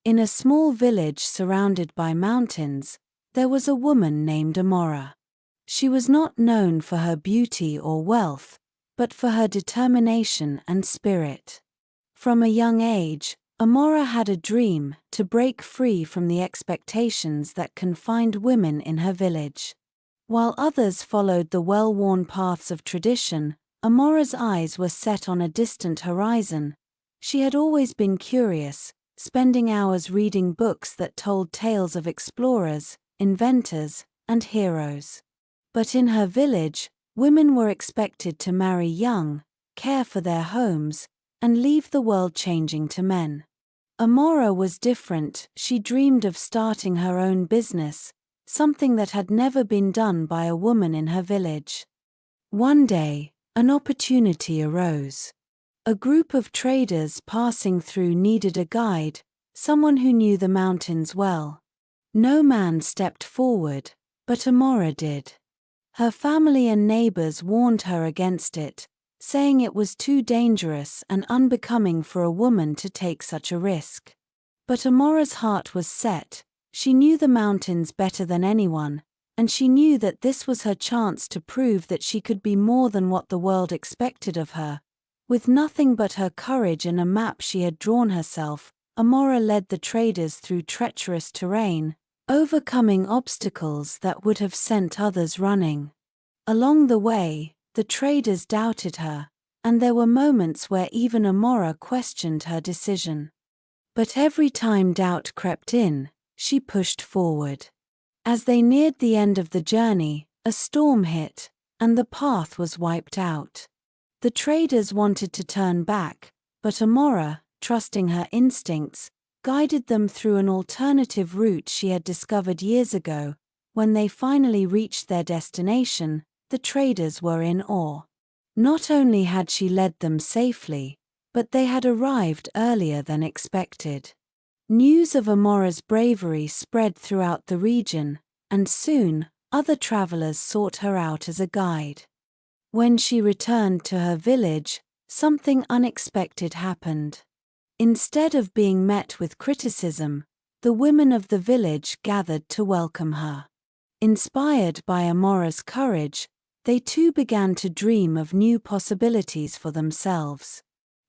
In a small village surrounded by mountains, there was a woman named Amora. She was not known for her beauty or wealth, but for her determination and spirit. From a young age, Amora had a dream to break free from the expectations that confined women in her village. While others followed the well-worn paths of tradition, Amora's eyes were set on a distant horizon. She had always been curious, spending hours reading books that told tales of explorers, inventors, and heroes. But in her village, women were expected to marry young, care for their homes, and leave the world changing to men. Amora was different. She dreamed of starting her own business, something that had never been done by a woman in her village. One day, an opportunity arose. A group of traders passing through needed a guide, someone who knew the mountains well. No man stepped forward, but Amora did. Her family and neighbors warned her against it, saying it was too dangerous and unbecoming for a woman to take such a risk. But Amora's heart was set. She knew the mountains better than anyone, and she knew that this was her chance to prove that she could be more than what the world expected of her. With nothing but her courage and a map she had drawn herself, Amora led the traders through treacherous terrain, overcoming obstacles that would have sent others running. Along the way, the traders doubted her, and there were moments where even Amora questioned her decision. But every time doubt crept in, she pushed forward. As they neared the end of the journey, a storm hit, and the path was wiped out. The traders wanted to turn back, but Amora, trusting her instincts, guided them through an alternative route she had discovered years ago. When they finally reached their destination, the traders were in awe. Not only had she led them safely, but they had arrived earlier than expected. News of Amora's bravery spread throughout the region, and soon, other travelers sought her out as a guide. When she returned to her village, something unexpected happened. Instead of being met with criticism, the women of the village gathered to welcome her. Inspired by Amora's courage, they too began to dream of new possibilities for themselves.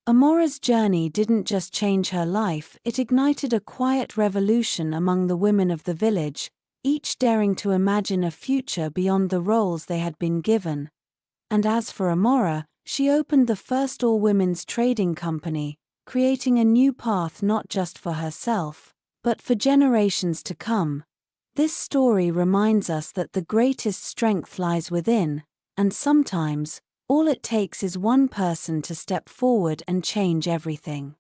Amora's journey didn't just change her life, it ignited a quiet revolution among the women of the village, each daring to imagine a future beyond the roles they had been given. And as for Amora, she opened the first all-women's trading company, creating a new path not just for herself, but for generations to come. This story reminds us that the greatest strength lies within, and sometimes, all it takes is one person to step forward and change everything.